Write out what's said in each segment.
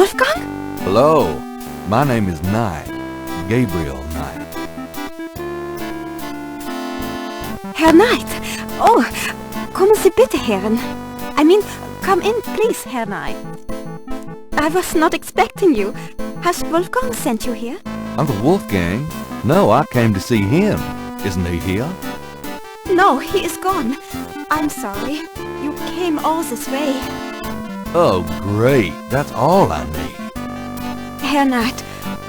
Wolfgang? Hello, my name is Knight, Gabriel Knight. Herr Knight. Oh, kommen Sie bitte herein. Come in, please, Herr Knight. I was not expecting you. Has Wolfgang sent you here? Uncle Wolfgang? No, I came to see him. Isn't he here? No, he is gone. I'm sorry. You came all this way. Oh, great. That's all I need. Herr Knight,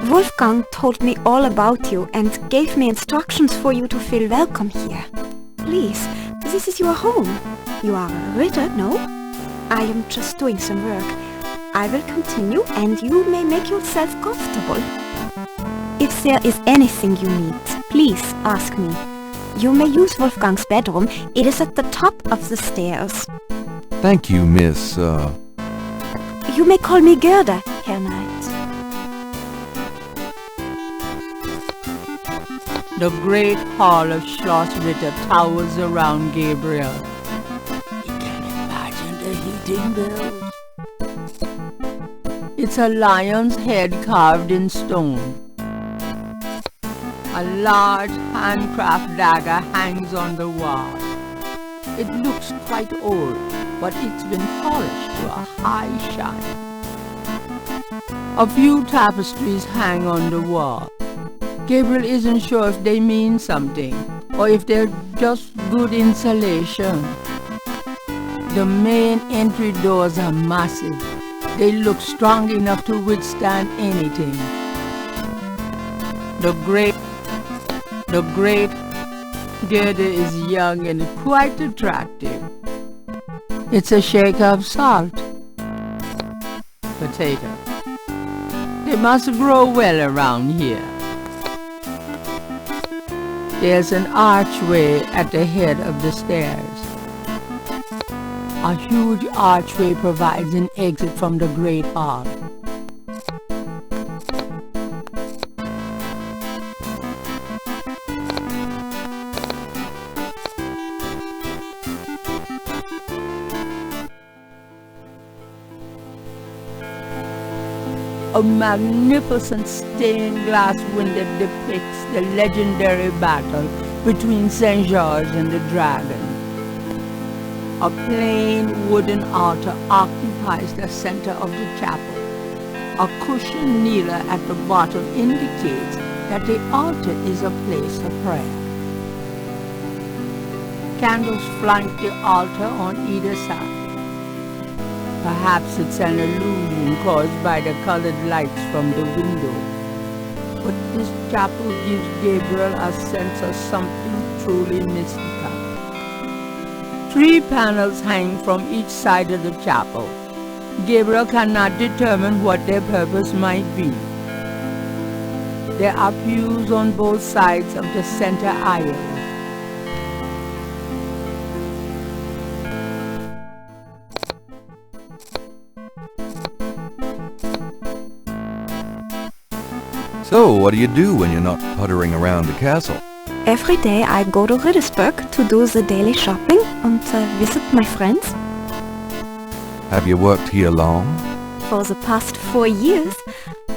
Wolfgang told me all about you and gave me instructions for you to feel welcome here. Please, this is your home. You are a Ritter, no? I am just doing some work. I will continue and you may make yourself comfortable. If there is anything you need, please ask me. You may use Wolfgang's bedroom. It is at the top of the stairs. Thank you, Miss, You may call me Gerdę, Herr Knight. The great hall of Schloss Ritter towers around Gabriel. You can imagine the heating bills. It's a lion's head carved in stone. A large handcraft dagger hangs on the wall. It looks quite old, but it's been polished to a high shine. A few tapestries hang on the wall. Gabriel isn't sure if they mean something, or if they're just good insulation. The main entry doors are massive. They look strong enough to withstand anything. The great Gerda is young and quite attractive. It's a shaker of salt. Potato. They must grow well around here. There's an archway at the head of the stairs. A huge archway provides an exit from the great hall. A magnificent stained glass window depicts the legendary battle between St. George and the dragon. A plain wooden altar occupies the center of the chapel. A cushioned kneeler at the bottom indicates that the altar is a place of prayer. Candles flank the altar on either side. Perhaps it's an illusion caused by the colored lights from the window. But this chapel gives Gabriel a sense of something truly mystical. 3 panels hang from each side of the chapel. Gabriel cannot determine what their purpose might be. There are pews on both sides of the center aisle. So, what do you do when you're not puttering around the castle? Every day I go to Rittersburg to do the daily shopping and visit my friends. Have you worked here long? For the past 4 years.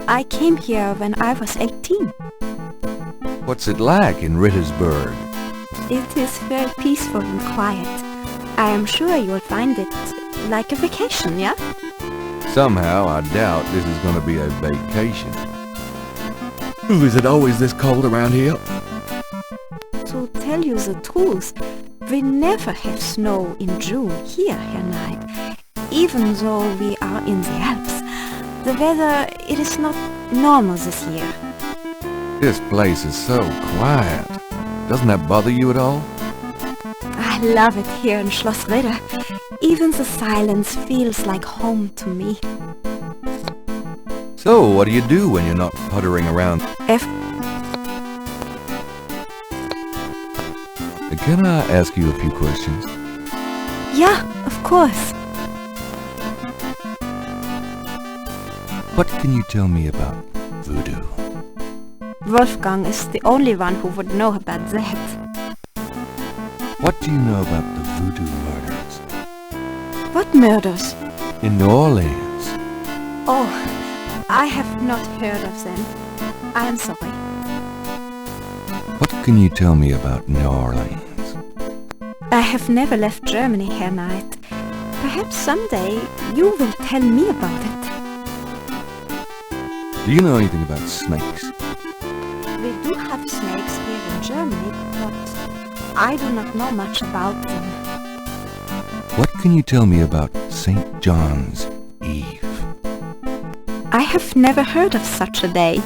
I came here when I was 18. What's it like in Rittersburg? It is very peaceful and quiet. I am sure you'll find it like a vacation, yeah? Somehow, I doubt this is going to be a vacation. Is it always this cold around here? To tell you the truth, we never have snow in June here, Herr Knight. Even though we are in the Alps, the weather, it is not normal this year. This place is so quiet. Doesn't that bother you at all? I love it here in Schloss Ritter. Even the silence feels like home to me. So, what do you do when you're not puttering around? Can I ask you a few questions? Yeah, of course. What can you tell me about voodoo? Wolfgang is the only one who would know about that. What do you know about the voodoo murders? What murders? In New Orleans. Oh, I have not heard of them. I am sorry. What can you tell me about New Orleans? I have never left Germany, Herr Knight. Perhaps someday you will tell me about it. Do you know anything about snakes? We do have snakes here in Germany, but I do not know much about them. What can you tell me about St. John's Eve? I have never heard of such a day.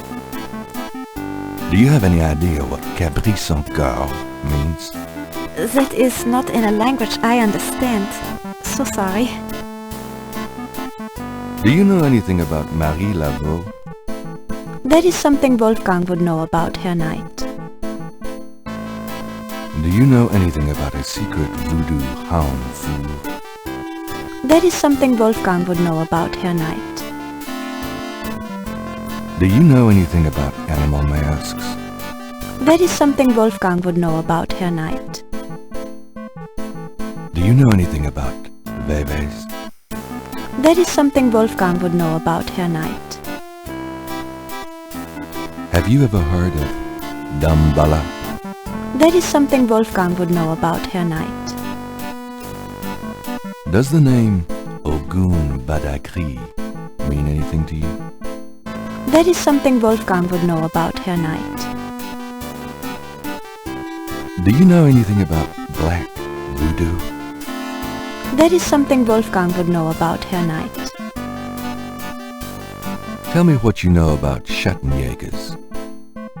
Do you have any idea what caprice encore means? That is not in a language I understand. So sorry. Do you know anything about Marie Laveau? That is something Wolfgang would know about, Herr Knight. Do you know anything about a secret voodoo hound fool? That is something Wolfgang would know about, Herr Knight. Do you know anything about animal masks? That is something Wolfgang would know about, Herr Knight. Do you know anything about bebés? That is something Wolfgang would know about, Herr Knight. Have you ever heard of Damballa? That is something Wolfgang would know about, Herr Knight. Does the name Ogun Badakri mean anything to you? That is something Wolfgang would know about, Herr Knight. Do you know anything about black voodoo? That is something Wolfgang would know about, Herr Knight. Tell me what you know about Schattenjägers.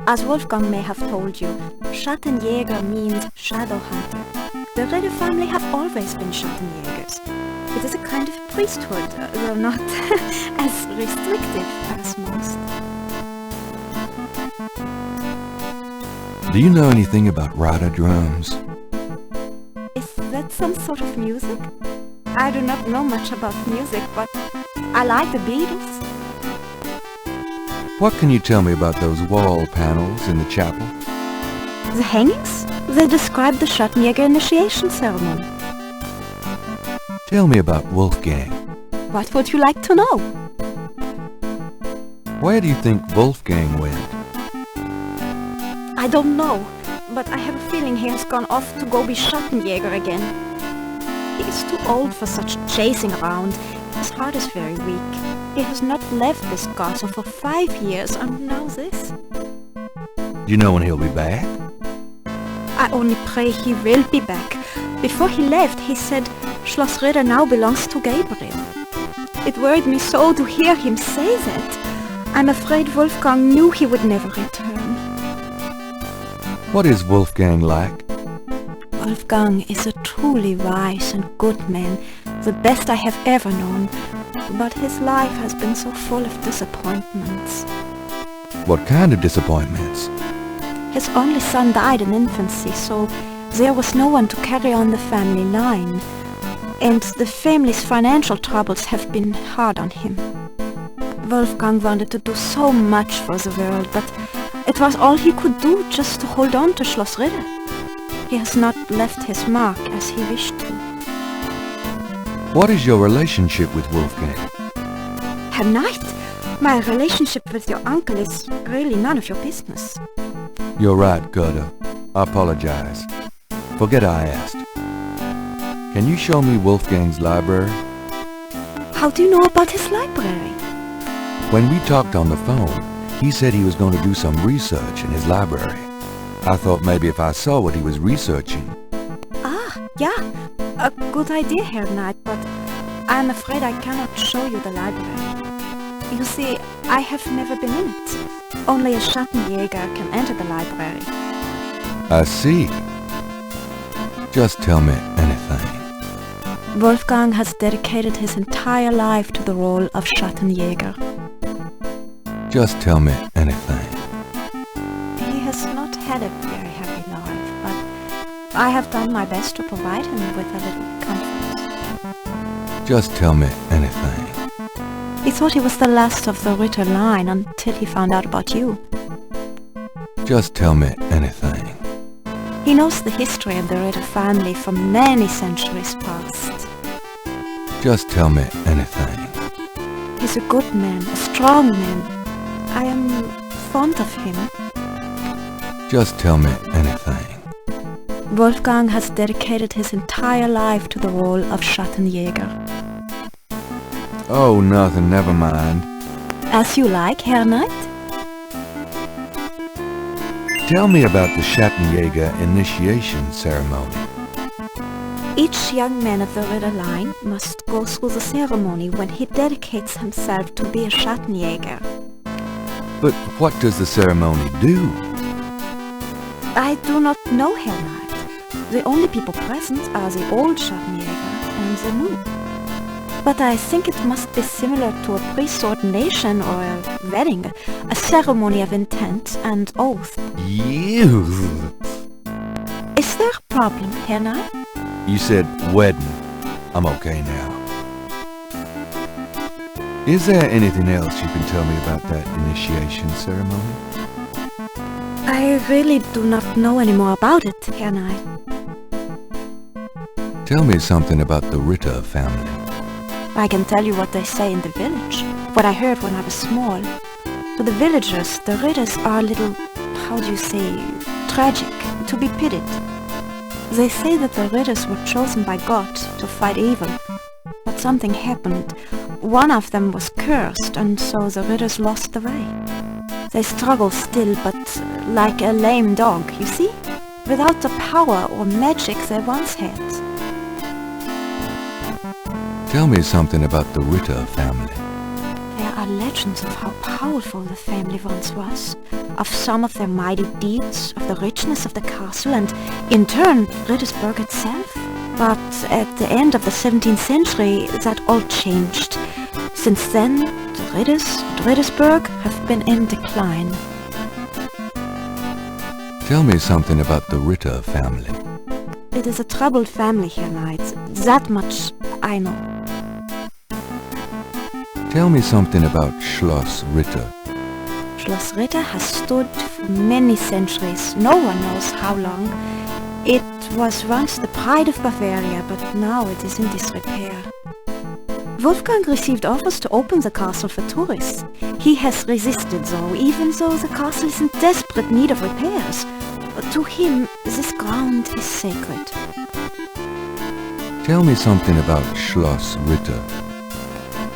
As Wolfgang may have told you, Schattenjäger means shadow hunter. The Ritter family have always been Schattenjägers. It is a kind of priesthood, though not as restrictive as most. Do you know anything about Rada drums? Is that some sort of music? I do not know much about music, but I like the Beatles. What can you tell me about those wall panels in the chapel? The hangings? They describe the Schattenjäger initiation ceremony. Tell me about Wolfgang. What would you like to know? Where do you think Wolfgang went? I don't know, but I have a feeling he has gone off to go be Schattenjäger again. He is too old for such chasing around. His heart is very weak. He has not left this castle for 5 years, and now this. Do you know when he'll be back? I only pray he will be back. Before he left, he said Schloss Ritter now belongs to Gabriel. It worried me so to hear him say that. I'm afraid Wolfgang knew he would never return. What is Wolfgang like? Wolfgang is a truly wise and good man, the best I have ever known. But his life has been so full of disappointments. What kind of disappointments? His only son died in infancy, so there was no one to carry on the family line. And the family's financial troubles have been hard on him. Wolfgang wanted to do so much for the world, but it was all he could do just to hold on to Schloss Ritter. He has not left his mark as he wished to. What is your relationship with Wolfgang? Herr Knight, my relationship with your uncle is really none of your business. You're right, Gerda. I apologize. Forget I asked. Can you show me Wolfgang's library? How do you know about his library? When we talked on the phone, he said he was going to do some research in his library. I thought maybe if I saw what he was researching. Ah, yeah. A good idea, Herr Knight, but I'm afraid I cannot show you the library. You see, I have never been in it. Only a Schattenjäger can enter the library. I see. Just tell me anything. Wolfgang has dedicated his entire life to the role of Schattenjäger. Just tell me anything. He has not had a very happy life, but I have done my best to provide him with a little comfort. Just tell me anything. He thought he was the last of the Ritter line until he found out about you. Just tell me anything. He knows the history of the Ritter family from many centuries past. Just tell me anything. He's a good man, a strong man. I am fond of him. Just tell me anything. Wolfgang has dedicated his entire life to the role of Schattenjäger. Oh, nothing, never mind. As you like, Herr Knight. Tell me about the Schattenjäger initiation ceremony. Each young man of the Ritter line must go through the ceremony when he dedicates himself to be a Schattenjäger. But what does the ceremony do? I do not know, Herr Knight. The only people present are the old Schattenjäger and the new. But I think it must be similar to a priest's ordination or a wedding, a ceremony of intent and oath. You. Is there a problem, Herr Knight? You said wedding. I'm okay now. Is there anything else you can tell me about that initiation ceremony? I really do not know any more about it, Herr Knight. Tell me something about the Ritter family. I can tell you what they say in the village, what I heard when I was small. To the villagers, the Ritters are a little, how do you say, tragic, to be pitied. They say that the Ritters were chosen by God to fight evil, but something happened. One of them was cursed, and so the Ritters lost the way. They struggle still, but like a lame dog, you see? Without the power or magic they once had. Tell me something about the Ritter family. There are legends of how powerful the family once was, of some of their mighty deeds, of the richness of the castle, and in turn Rittersburg itself. But at the end of the 17th century that all changed. Since then, the Ritters and Rittersburg have been in decline. Tell me something about the Ritter family. It is a troubled family, Herr Knight. That much I know. Tell me something about Schloss Ritter. Schloss Ritter has stood for many centuries, no one knows how long. It was once the pride of Bavaria, but now it is in disrepair. Wolfgang received offers to open the castle for tourists. He has resisted though, even though the castle is in desperate need of repairs. To him, this ground is sacred. Tell me something about Schloss Ritter.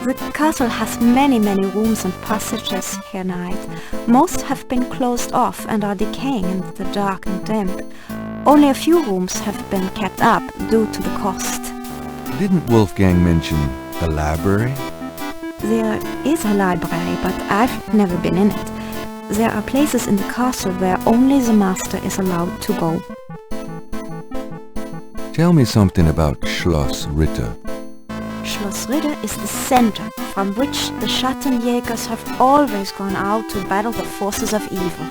The castle has many rooms and passages, Herr Knight. Most have been closed off and are decaying in the dark and damp. Only a few rooms have been kept up due to the cost. Didn't Wolfgang mention a library? There is a library, but I've never been in it. There are places in the castle where only the master is allowed to go. Tell me something about Schloss Ritter. Schloss Ritter is the center from which the Schattenjägers have always gone out to battle the forces of evil.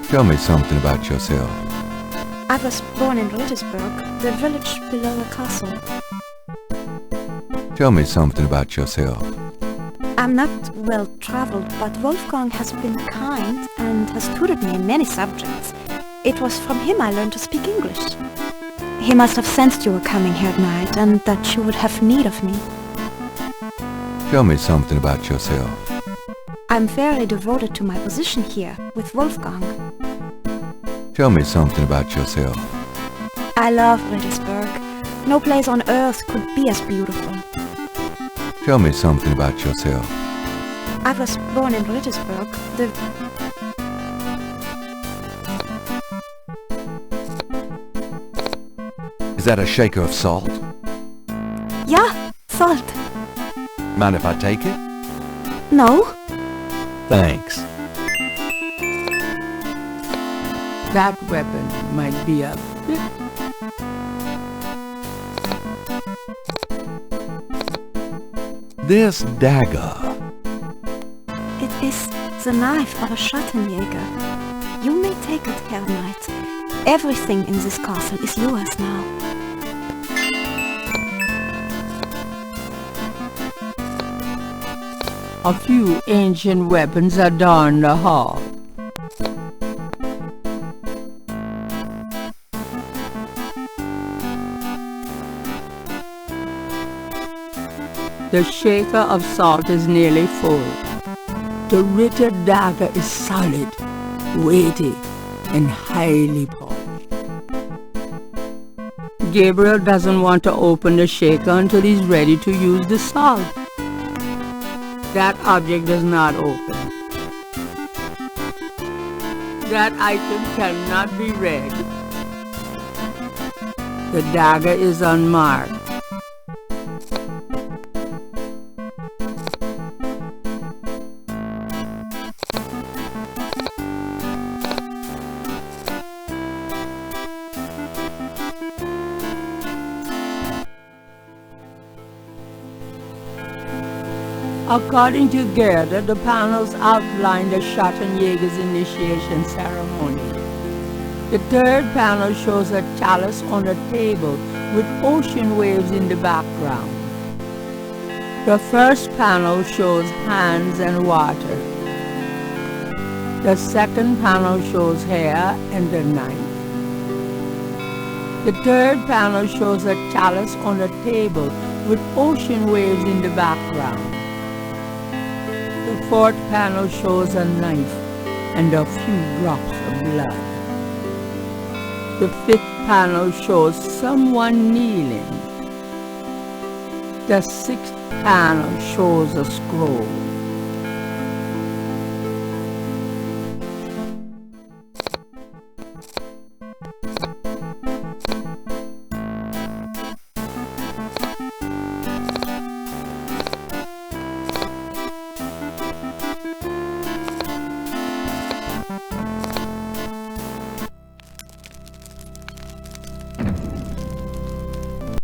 Tell me something about yourself. I was born in Rittersburg, the village below the castle. Tell me something about yourself. I'm not well traveled, but Wolfgang has been kind and has tutored me in many subjects. It was from him I learned to speak English. He must have sensed you were coming, Herr Knight, and that you would have need of me. Tell me something about yourself. I'm very devoted to my position here, with Wolfgang. Tell me something about yourself. I love Rittersburg. No place on earth could be as beautiful. Tell me something about yourself. I was born in Rittersburg, the... Is that a shaker of salt? Yeah, salt. Mind if I take it? No? Thanks. That weapon might be a bit... This dagger. It is the knife of a Schattenjäger. You may take it, Herr Knight. Everything in this castle is yours now. A few ancient weapons adorn the hall. The shaker of salt is nearly full. The Ritter dagger is solid, weighty, and highly polished. Gabriel doesn't want to open the shaker until he's ready to use the salt. That object does not open. That item cannot be read. The dagger is unmarked. According to Gerdę, the panels outline the Schottenjäger's initiation ceremony. The third panel shows a chalice on a table with ocean waves in the background. The first panel shows hands and water. The second panel shows hair and a knife. The third panel shows a chalice on a table with ocean waves in the background. The fourth panel shows a knife and a few drops of blood. The fifth panel shows someone kneeling. The sixth panel shows a scroll.